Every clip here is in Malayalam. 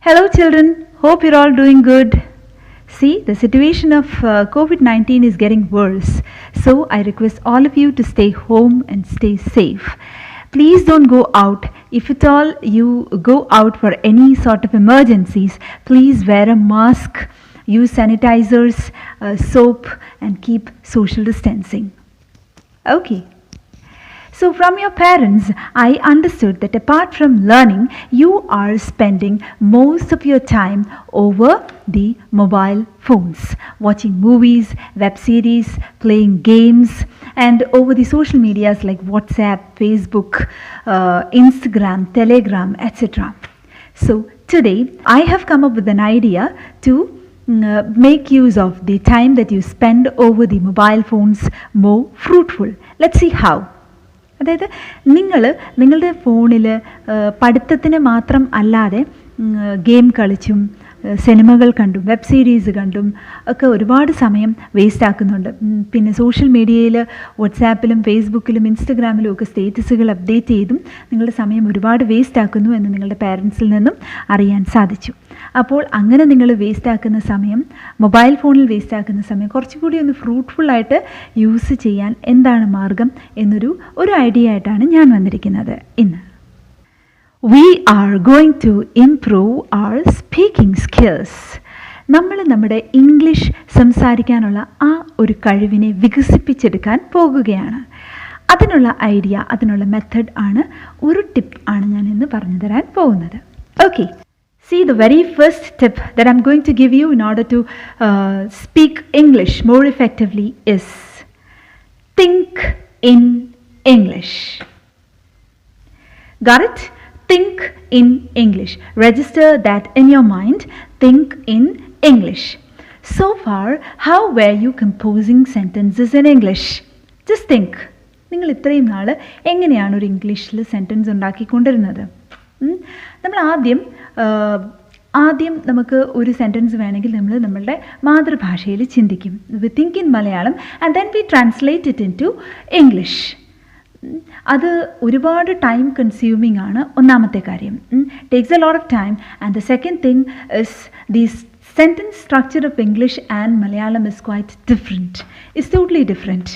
Hello children, hope you're all doing good. See, the situation of COVID-19 is getting worse. So I request all of you to stay home and stay safe. Please don't go out. If at all you go out for any sort of emergencies, please wear a mask, use sanitizers, soap, and keep social distancing. Okay. So from your parents, I understood that apart from learning, you are spending most of your time over the mobile phones, watching movies, web series, playing games, and over the social medias like WhatsApp, Facebook, Instagram, Telegram, etc. So today, I have come up with an idea to make use of the time that you spend over the mobile phones more fruitful. Let's see how. അതായത് നിങ്ങളുടെ ഫോണിൽ പഠിത്തത്തിന് മാത്രം അല്ലാതെ ഗെയിം കളിച്ചും സിനിമകൾ കണ്ടും വെബ് സീരീസ് കണ്ടും ഒക്കെ ഒരുപാട് സമയം വേസ്റ്റ് ആക്കുന്നുണ്ട്. പിന്നെ സോഷ്യൽ മീഡിയയിൽ വാട്സാപ്പിലും ഫേസ്ബുക്കിലും ഇൻസ്റ്റഗ്രാമിലും ഒക്കെ സ്റ്റേറ്റസുകൾ അപ്ഡേറ്റ് ചെയ്തും നിങ്ങളുടെ സമയം ഒരുപാട് വേസ്റ്റ് ആക്കുന്നു എന്ന് നിങ്ങളുടെ പാരൻസിൽ നിന്നും അറിയാൻ സാധിച്ചു. അപ്പോൾ അങ്ങനെ നിങ്ങൾ വേസ്റ്റ് ആക്കുന്ന സമയം, മൊബൈൽ ഫോണിൽ വേസ്റ്റ് ആക്കുന്ന സമയം കുറച്ചുകൂടി ഒന്ന് ഫ്രൂട്ട്ഫുള്ളായിട്ട് യൂസ് ചെയ്യാൻ എന്താണ് മാർഗം എന്നൊരു ഐഡിയ ആയിട്ടാണ് ഞാൻ വന്നിരിക്കുന്നത് ഇന്ന്. We are going to improve our speaking skills. നമ്മൾ നമ്മുടെ ഇംഗ്ലീഷ് സംസാരിക്കാനുള്ള ആ ഒരു കഴിവിനെ വികസിപ്പിച്ചെടുക്കാൻ പോകുകയാണ്. അതിനുള്ള ഐഡിയ, അതിനുള്ള മെത്തഡ് ആണ്, ഒരു ടിപ്പ് ആണ് ഞാൻ ഇന്ന് പറഞ്ഞു തരാൻ പോകുന്നത്. Okay, see, the very first tip that I'm going to give you in order to speak English more effectively is think in English. Got it? Think in English. Register that in your mind. Think in English. So far, how were you composing sentences in English? Just think. നിങ്ങൾ ഇത്രയും നാൾ എങ്ങനെയാണ് ഒരു ഇംഗ്ലീഷിൽ സെൻറ്റൻസ് ഉണ്ടാക്കിക്കൊണ്ടിരുന്നത്? നമ്മൾ ആദ്യം നമുക്ക് ഒരു സെൻറ്റൻസ് വേണമെങ്കിൽ നമ്മൾ നമ്മളുടെ മാതൃഭാഷയിൽ ചിന്തിക്കും. We think in Malayalam and then we translate it into English. അത് ഒരുപാട് ടൈം കൺസ്യൂമിംഗ് ആണ്, ഒന്നാമത്തെ കാര്യം. Takes a lot of time. And the second thing is the sentence structure of English and Malayalam is quite different. It's totally different.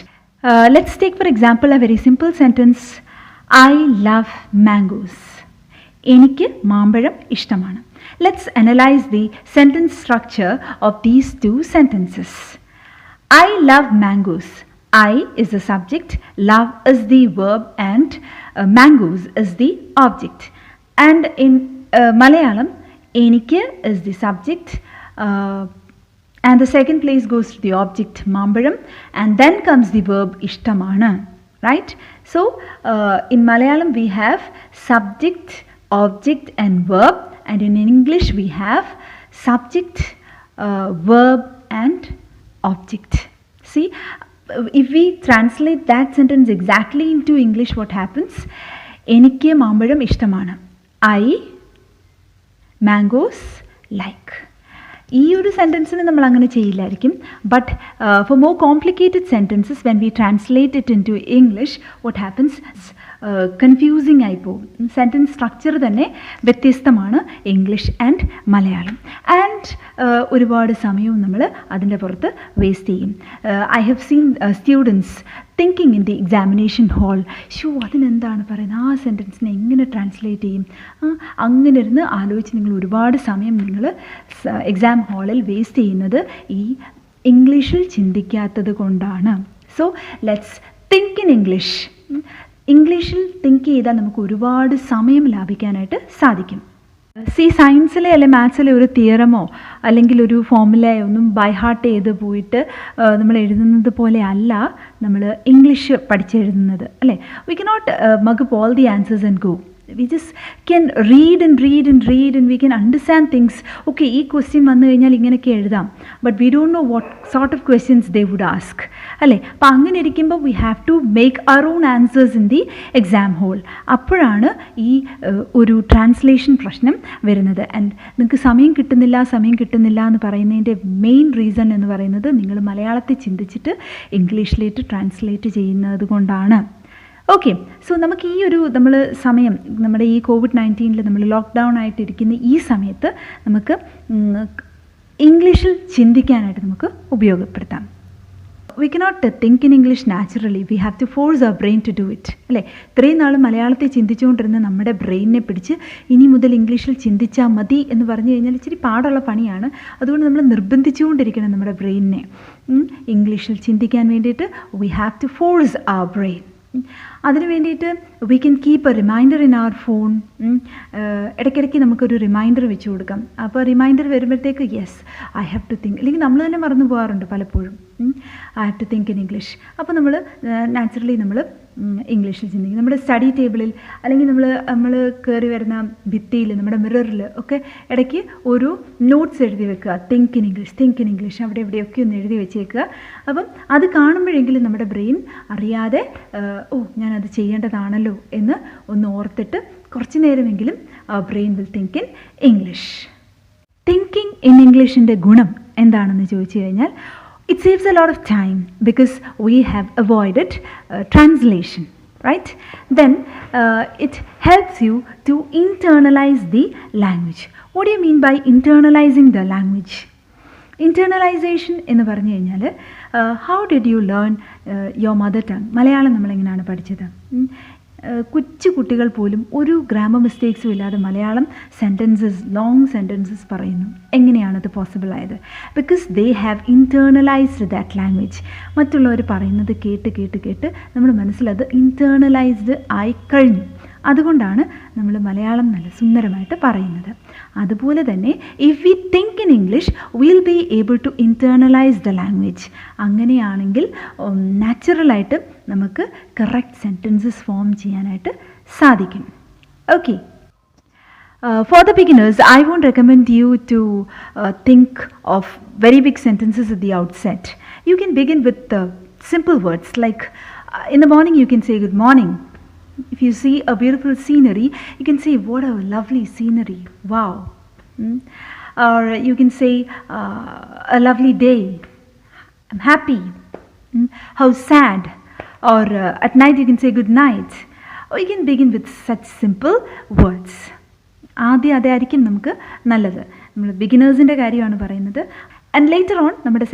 Let's take for example a very simple sentence. I love mangoes. എനിക്ക് മാമ്പഴം ഇഷ്ടമാണ്. Let's analyse the sentence structure of these two sentences. I love mangoes. I is the subject, love is the verb, and mangoes is the object. And in Malayalam, enikku is the subject, and the second place goes to the object Mambaram, and then comes the verb ishtamana, right? So in Malayalam we have subject, object and verb, and in English we have subject, verb and object. See, if we translate that sentence exactly into English, what happens? Enikku maambazham ishtamana. I mangoes like. ഈ ഒരു സെൻറ്റൻസിന് നമ്മൾ അങ്ങനെ ചെയ്യില്ലായിരിക്കും. But for more complicated sentences when we translate it into English, what happens, confusing ആയിപ്പോവും. സെൻറ്റൻസ് സ്ട്രക്ചർ തന്നെ വ്യത്യസ്തമാണ് ഇംഗ്ലീഷ് ആൻഡ് മലയാളം. ആൻഡ് ഒരുപാട് സമയവും നമ്മൾ അതിൻ്റെ പുറത്ത് വേസ്റ്റ് ചെയ്യും. I have seen students thinking in the examination hall, അതിനെന്താണ് പറയുന്നത്, ആ സെൻറ്റൻസിനെ എങ്ങനെ ട്രാൻസ്ലേറ്റ് ചെയ്യും, അങ്ങനെ ഇരുന്ന് ആലോചിച്ച് നിങ്ങൾ ഒരുപാട് സമയം നിങ്ങൾ എക്സാം ഹാളിൽ വേസ്റ്റ് ചെയ്യുന്നത് ഈ ഇംഗ്ലീഷിൽ ചിന്തിക്കാത്തത് കൊണ്ടാണ്. So let's think in English. ഇംഗ്ലീഷിൽ തിങ്ക് ചെയ്താൽ നമുക്ക് ഒരുപാട് സമയം ലാഭിക്കാനായിട്ട് സാധിക്കും. സയൻസിലെ അല്ലെങ്കിൽ മാത്സിലെ ഒരു തിയറമോ അല്ലെങ്കിൽ ഒരു ഫോമുലയോ ഒന്നും ബൈ ഹാർട്ട് ചെയ്ത് പോയിട്ട് നമ്മൾ എഴുതുന്നത് പോലെ അല്ല നമ്മൾ ഇംഗ്ലീഷ് പഠിച്ചെഴുതുന്നത്, അല്ലേ? We cannot mug up all the answers and go. We just can read and we can understand things. Okay, ഈ ക്വസ്റ്റ്യൻ വന്നു കഴിഞ്ഞാൽ ഇങ്ങനെയൊക്കെ എഴുതാം, but we don't know what sort of questions they would ask, അല്ലേ? അപ്പം അങ്ങനെ ഇരിക്കുമ്പോൾ we have to make our own answers in the exam hall. അപ്പോഴാണ് ഈ ഒരു ട്രാൻസ്ലേഷൻ പ്രശ്നം വരുന്നത്. ആൻഡ് നിങ്ങൾക്ക് സമയം കിട്ടുന്നില്ല എന്ന് പറയുന്നതിൻ്റെ മെയിൻ റീസൺ എന്ന് പറയുന്നത് നിങ്ങൾ മലയാളത്തിൽ ചിന്തിച്ചിട്ട് ഇംഗ്ലീഷിലേക്ക് ട്രാൻസ്ലേറ്റ് ചെയ്യുന്നത് കൊണ്ടാണ്. ഓക്കെ, സോ നമുക്ക് ഈ ഒരു സമയം നമ്മുടെ ഈ COVID-19 നമ്മൾ ലോക്ക്ഡൗൺ ആയിട്ടിരിക്കുന്ന ഈ സമയത്ത് നമുക്ക് ഇംഗ്ലീഷിൽ ചിന്തിക്കാനായിട്ട് നമുക്ക് ഉപയോഗപ്പെടുത്താം. We cannot think in English naturally. We have to force our brain to do it. അല്ലേ? ഇത്രയും നാൾ മലയാളത്തിൽ ചിന്തിച്ചുകൊണ്ടിരുന്ന നമ്മുടെ ബ്രെയിനിനെ പിടിച്ച് ഇനി മുതൽ ഇംഗ്ലീഷിൽ ചിന്തിച്ചാൽ മതി എന്ന് പറഞ്ഞു കഴിഞ്ഞാൽ ഇച്ചിരി പാടുള്ള പണിയാണ്. അതുകൊണ്ട് നമ്മൾ നിർബന്ധിച്ചുകൊണ്ടിരിക്കണം നമ്മുടെ ബ്രെയിനിനെ ഇംഗ്ലീഷിൽ ചിന്തിക്കാൻ വേണ്ടിയിട്ട്. We have to force our brain. അതിന് വേണ്ടിയിട്ട് we can keep a reminder in our phone. ഇടയ്ക്കിടയ്ക്ക് നമുക്കൊരു റിമൈൻഡർ വെച്ച് കൊടുക്കാം. അപ്പോൾ റിമൈൻഡർ വരുമ്പോഴത്തേക്ക് yes I have to think, അല്ലെങ്കിൽ നമ്മൾ തന്നെ മറന്നു പോകാറുണ്ട് പലപ്പോഴും. I have to think in English. അപ്പോൾ നമ്മൾ നാച്ചുറലി നമ്മൾ ഇംഗ്ലീഷിൽ ചിന്തിക്കും. നമ്മുടെ സ്റ്റഡി ടേബിളിൽ അല്ലെങ്കിൽ നമ്മൾ കയറി വരുന്ന ഭിത്തിയിൽ, നമ്മുടെ മിററിൽ ഒക്കെ ഇടയ്ക്ക് ഒരു നോട്ട്സ് എഴുതി വെക്കുക. തിങ്ക് ഇൻ ഇംഗ്ലീഷ് അവിടെ എവിടെയൊക്കെ ഒന്ന് എഴുതി വെച്ചേക്കുക. അപ്പം അത് കാണുമ്പോഴെങ്കിലും നമ്മുടെ ബ്രെയിൻ അറിയാതെ ഞാനത് ചെയ്യേണ്ടതാണല്ലോ എന്ന് ഒന്ന് ഓർത്തിട്ട് കുറച്ച് നേരമെങ്കിലും brain will think in English. Thinking in ഇംഗ്ലീഷിൻ്റെ ഗുണം എന്താണെന്ന് ചോദിച്ചു കഴിഞ്ഞാൽ it saves a lot of time because we have avoided translation, right? Then it helps you to internalize the language. What do you mean by internalizing the language? Internalization എന്ന് പറഞ്ഞു കഴിഞ്ഞാൽ how did you learn your mother tongue? Malayalam നമ്മളെങ്ങനെയാണ് പഠിച്ചത്? കൊച്ചു കുട്ടികൾ പോലും ഒരു ഗ്രാമർ മിസ്റ്റേക്സും ഇല്ലാതെ മലയാളം ലോങ് സെൻറ്റൻസസ് പറയുന്നു. എങ്ങനെയാണത് പോസിബിൾ ആയത്? Because they have internalised that language. മറ്റുള്ളവർ പറയുന്നത് കേട്ട് നമ്മുടെ മനസ്സിലത് ഇൻറ്റേർണലൈസ്ഡ് ആയി കഴിഞ്ഞു. അതുകൊണ്ടാണ് നമ്മൾ മലയാളം നല്ല സുന്ദരമായിട്ട് പറയുന്നത്. അതുപോലെ തന്നെ if we think in English will be able to internalise the language. അങ്ങനെയാണെങ്കിൽ നാച്ചുറലായിട്ട് നമുക്ക് കറക്റ്റ് സെൻറ്റൻസസ് ഫോം ചെയ്യാനായിട്ട് സാധിക്കും. Okay, for the beginners, I won't recommend you to think of very big sentences at the outset. You can begin with simple words like in the morning you can say good morning. If you see a beautiful scenery, you can say what a lovely scenery, wow. Or you can say a lovely day, I'm happy. How sad. Or at night you can say good night. Or you can begin with such simple words. ആദ്യം അതായിരിക്കും നമുക്ക് നല്ലത്. നമ്മൾ ബിഗിനേഴ്സിൻ്റെ കാര്യമാണ് പറയുന്നത്. ആൻഡ് ലേറ്റർ ഓൺ നമ്മുടെ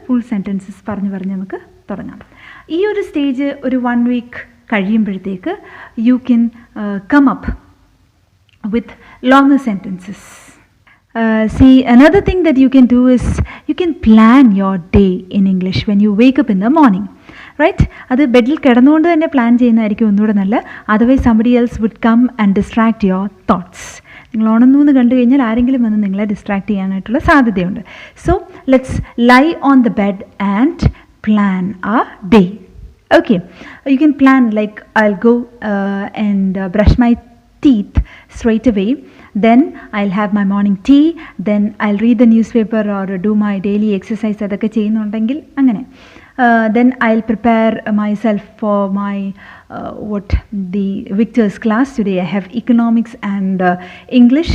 ഫുൾ സെൻറ്റൻസസ് പറഞ്ഞ് നമുക്ക് തുടങ്ങാം. ഈ ഒരു സ്റ്റേജ് ഒരു 1 week കഴിയുമ്പോഴത്തേക്ക് you can come up with longer sentences. See, another thing that you can do is you can plan your day in English when you wake up in the morning, right? അത് ബെഡിൽ കിടന്നുകൊണ്ട് തന്നെ പ്ലാൻ ചെയ്യുന്നതായിരിക്കും ഒന്നുകൂടെ നല്ല. Otherwise somebody else would come and distract your thoughts. നിങ്ങൾ ഉണർന്നു എന്ന് കണ്ടു കഴിഞ്ഞാൽ ആരെങ്കിലും വന്ന് നിങ്ങളെ ഡിസ്ട്രാക്ട് ചെയ്യാനായിട്ടുള്ള സാധ്യതയുണ്ട്. So let's lie on the bed and plan a day. Okay, you can plan like I'll go and brush my teeth straight away, then I'll have my morning tea, then I'll read the newspaper or do my daily exercise അതൊക്കെ ചെയ്യുന്നുണ്ടെങ്കിൽ അങ്ങനെ. Then I'll prepare myself for my the Victor's class. Today I have economics and English.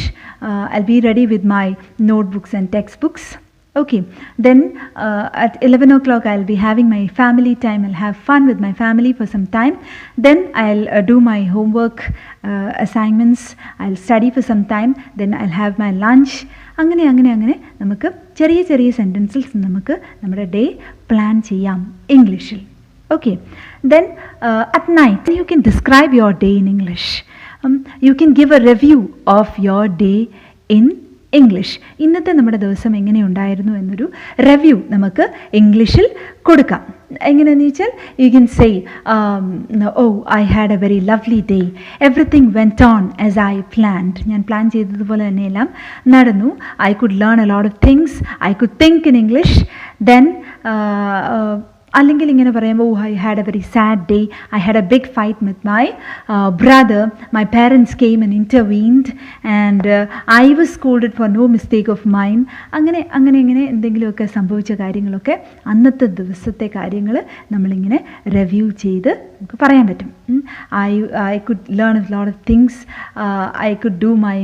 I'll be ready with my notebooks and textbooks. Okay, then at 11 o'clock I'll be having my family time. I'll have fun with my family for some time. Then I'll do my homework assignments. I'll study for some time. Then I'll have my lunch. അങ്ങനെ നമുക്ക് ചെറിയ സെൻറ്റൻസിൽ നമുക്ക് നമ്മുടെ ഡേ പ്ലാൻ ചെയ്യാം ഇംഗ്ലീഷിൽ. Okay, then at night you can describe your day in English. You can give a review of your day in English. ഇന്നത്തെ നമ്മുടെ ദിവസം എങ്ങനെയുണ്ടായിരുന്നു എന്നൊരു റിവ്യൂ നമുക്ക് ഇംഗ്ലീഷിൽ കൊടുക്കാം. എങ്ങനെയെന്ന് വെച്ചാൽ you can say I had a very lovely day, everything went on as I planned. ഞാൻ പ്ലാൻ ചെയ്തതുപോലെ തന്നെയെല്ലാം നടന്നു. I could learn a lot of things. I could think in English. Then അല്ലെങ്കിൽ ഇങ്ങനെ പറയുമ്പോൾ I had a very sad day, I had a big fight with my brother, my parents came and intervened and I was scolded for no mistake of mine. അങ്ങനെ എന്തെങ്കിലുമൊക്കെ സംഭവിച്ച കാര്യങ്ങളൊക്കെ അന്നത്തെ ദിവസത്തെ കാര്യങ്ങൾ നമ്മളിങ്ങനെ റിവ്യൂ ചെയ്ത് നമുക്ക് പറയാൻ പറ്റും. I could learn a lot of things, I could do my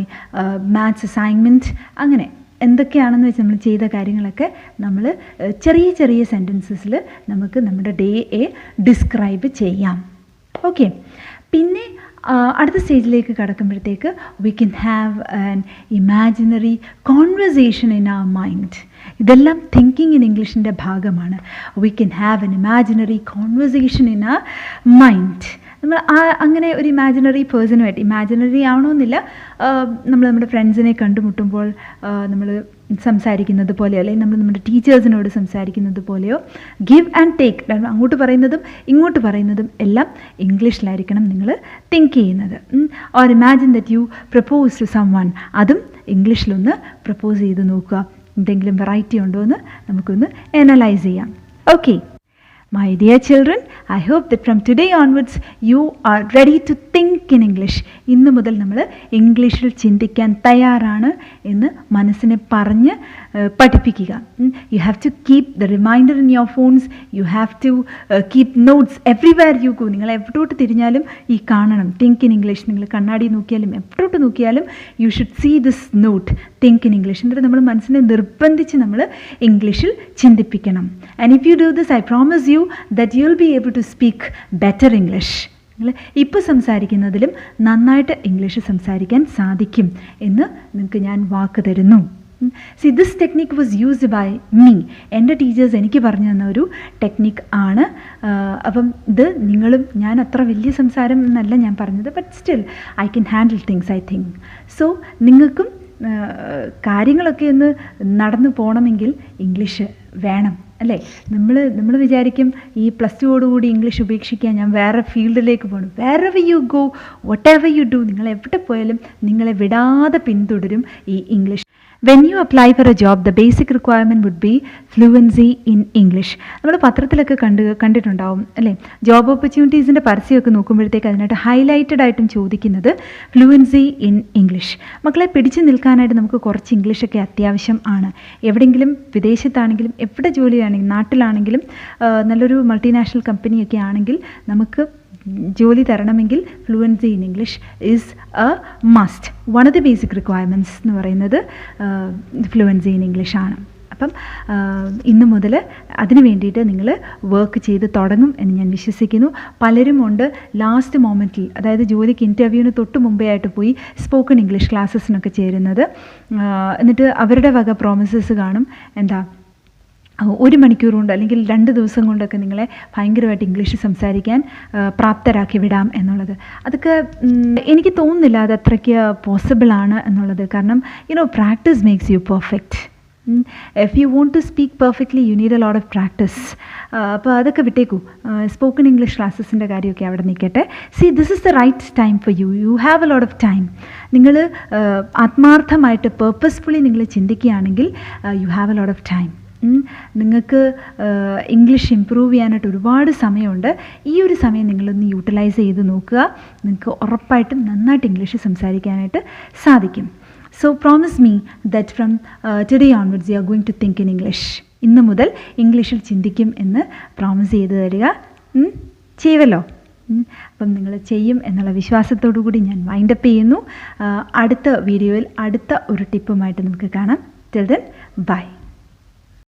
maths assignment. അങ്ങനെ എന്തൊക്കെയാണെന്ന് വെച്ചാൽ നമ്മൾ ചെയ്ത കാര്യങ്ങളൊക്കെ നമ്മൾ ചെറിയ സെൻറ്റൻസസിൽ നമുക്ക് നമ്മുടെ ഡേയെ ഡിസ്ക്രൈബ് ചെയ്യാം. ഓക്കെ, പിന്നെ അടുത്ത സ്റ്റേജിലേക്ക് കടക്കുമ്പോഴത്തേക്ക് we can have an imaginary conversation in our mind. ഇതെല്ലാം തിങ്കിങ് ഇൻ ഇംഗ്ലീഷിൻ്റെ ഭാഗമാണ്. We can have an imaginary conversation in our mind. നമ്മൾ അങ്ങനെ ഒരു ഇമാജിനറി പേഴ്സണുമായിട്ട്, ഇമാജിനറി ആവണമെന്നില്ല, നമ്മൾ നമ്മുടെ ഫ്രണ്ട്സിനെ കണ്ടുമുട്ടുമ്പോൾ നമ്മൾ സംസാരിക്കുന്നത് പോലെയോ അല്ലെങ്കിൽ നമ്മൾ നമ്മുടെ ടീച്ചേഴ്സിനോട് സംസാരിക്കുന്നത് പോലെയോ ഗിവ് ആൻഡ് ടേക്ക്, അങ്ങോട്ട് പറയുന്നതും ഇങ്ങോട്ട് പറയുന്നതും എല്ലാം ഇംഗ്ലീഷിലായിരിക്കണം നിങ്ങൾ തിങ്ക് ചെയ്യുന്നത്. Or imagine that you propose to someone, അതും ഇംഗ്ലീഷിലൊന്ന് പ്രപ്പോസ് ചെയ്ത് നോക്കുക. എന്തെങ്കിലും വെറൈറ്റി ഉണ്ടോ എന്ന് നമുക്കൊന്ന് അനലൈസ് ചെയ്യാം. Okay, my dear children, I hope that from today onwards you are ready to think in English. ഇന്ന് മുതൽ നമ്മൾ ഇംഗ്ലീഷിൽ ചിന്തിക്കാൻ തയ്യാറാണ് എന്ന് മനസ്സിനെ പറഞ്ഞ് പഠിപ്പിക്കുക. You have to keep the reminder in your phones. You have to keep notes everywhere you go. നിങ്ങൾ എവിടോട്ട് തിരിഞ്ഞാലും ഈ കാണണം think in English. നിങ്ങൾ കണ്ണാടി നോക്കിയാലും എവിടോട്ട് നോക്കിയാലും you should see this note think in English. എന്നിട്ട് നമ്മൾ മനസ്സിനെ നിർബന്ധിച്ച് നമ്മൾ ഇംഗ്ലീഷിൽ ചിന്തിപ്പിക്കണം. And if you do this, I promise you that you'll be able to speak better English. നിങ്ങൾ ഇപ്പോൾ സംസാരിക്കുന്നതിലും നന്നായിട്ട് ഇംഗ്ലീഷ് സംസാരിക്കാൻ സാധിക്കും എന്ന് നിങ്ങൾക്ക് ഞാൻ വാക്ക് തരുന്നു. See, this technique was used by me. എൻ്റെ ടീച്ചേഴ്സ് എനിക്ക് പറഞ്ഞു തന്ന ഒരു ടെക്നിക്ക് ആണ്. അപ്പം ഇത് നിങ്ങളും, ഞാൻ അത്ര വലിയ സംസാരം എന്നല്ല ഞാൻ പറഞ്ഞത്, but still I can handle things I think. So നിങ്ങൾക്കും കാര്യങ്ങളൊക്കെ ഒന്ന് നടന്നു പോകണമെങ്കിൽ ഇംഗ്ലീഷ് വേണം അല്ലേ? നമ്മൾ വിചാരിക്കും ഈ +2 ഇംഗ്ലീഷ് ഉപേക്ഷിക്കാൻ, ഞാൻ വേറെ ഫീൽഡിലേക്ക് പോകണം. wherever you go, whatever you do, നിങ്ങൾ എവിടെ പോയാലും നിങ്ങളെ വിടാതെ പിന്തുടരും ഈ English. When you apply for a job, the basic requirement would be fluency in English. നമ്മൾ പത്രത്തിലൊക്കെ കണ്ടിട്ടുണ്ടാവും അല്ലേ? ജോബ് ഓപ്പർച്യൂണിറ്റീസിൻ്റെ പരസ്യമൊക്കെ നോക്കുമ്പോഴത്തേക്ക് അതിനായിട്ട് ഹൈലൈറ്റഡ് ആയിട്ടും ചോദിക്കുന്നത് ഫ്ലുവൻസി ഇൻ ഇംഗ്ലീഷ്. മക്കളെ പിടിച്ചു നിൽക്കാനായിട്ട് നമുക്ക് കുറച്ച് ഇംഗ്ലീഷൊക്കെ അത്യാവശ്യം ആണ്. എവിടെയെങ്കിലും വിദേശത്താണെങ്കിലും എവിടെ ജോലിയാണെങ്കിലും നാട്ടിലാണെങ്കിലും നല്ലൊരു മൾട്ടിനാഷണൽ കമ്പനിയൊക്കെ ആണെങ്കിൽ നമുക്ക് ജോലി തരണമെങ്കിൽ fluency in English is a must. One of the basic requirements എന്ന് പറയുന്നത് ഫ്ലുവൻസി ഇൻ ഇംഗ്ലീഷ് ആണ്. അപ്പം ഇന്ന് മുതൽ അതിന് വേണ്ടിയിട്ട് നിങ്ങൾ വർക്ക് ചെയ്ത് തുടങ്ങും എന്ന് ഞാൻ വിശ്വസിക്കുന്നു. പലരും ഉണ്ട് ലാസ്റ്റ് മൊമെൻറ്റിൽ, അതായത് ജോലിക്ക് ഇൻ്റർവ്യൂവിന് തൊട്ട് മുമ്പേ ആയിട്ട് പോയി സ്പോക്കൺ ഇംഗ്ലീഷ് ക്ലാസ്സസിനൊക്കെ ചേരുന്നത്. എന്നിട്ട് അവരുടെ വക പ്രോമിസസ് കാണും, എന്താ 1 മണിക്കൂർ കൊണ്ട് അല്ലെങ്കിൽ 2 ദിവസം കൊണ്ടൊക്കെ നിങ്ങളെ ഭയങ്കരമായിട്ട് ഇംഗ്ലീഷ് സംസാരിക്കാൻ പ്രാപ്തരാക്കി വിടാം എന്നുള്ളത്. അതൊക്കെ എനിക്ക് തോന്നുന്നില്ല അത് അത്രയ്ക്ക് പോസിബിളാണ് എന്നുള്ളത്. കാരണം practice makes you perfect. If you want to speak perfectly you need a lot of practice. അപ്പോൾ അതൊക്കെ വിട്ടേക്കൂ. സ്പോക്കൺ ഇംഗ്ലീഷ് ക്ലാസ്സസിൻ്റെ കാര്യമൊക്കെ അവിടെ നിൽക്കട്ടെ. See, this is the right time for you. You have a lot of time. നിങ്ങൾ ആത്മാർത്ഥമായിട്ട് പേർപ്പസ്ഫുള്ളി നിങ്ങൾ ചിന്തിക്കുകയാണെങ്കിൽ you have a lot of time. നിങ്ങൾക്ക് ഇംഗ്ലീഷ് ഇമ്പ്രൂവ് ചെയ്യാനായിട്ട് ഒരുപാട് സമയമുണ്ട്. ഈ ഒരു സമയം നിങ്ങളൊന്ന് യൂട്ടിലൈസ് ചെയ്ത് നോക്കുക. നിങ്ങൾക്ക് ഉറപ്പായിട്ടും നന്നായിട്ട് ഇംഗ്ലീഷ് സംസാരിക്കാനായിട്ട് സാധിക്കും. So promise me that from today onwards you are going to think in English. ഇന്ന് മുതൽ ഇംഗ്ലീഷിൽ ചിന്തിക്കും എന്ന് പ്രോമിസ് ചെയ്ത് തരിക. ചെയ്യുമല്ലോ? അപ്പം നിങ്ങൾ ചെയ്യും എന്നുള്ള വിശ്വാസത്തോടു കൂടി ഞാൻ വൈൻഡപ്പ് ചെയ്യുന്നു. അടുത്ത വീഡിയോയിൽ അടുത്ത ഒരു ടിപ്പുമായിട്ട് നമുക്ക് കാണാം. Till then, by.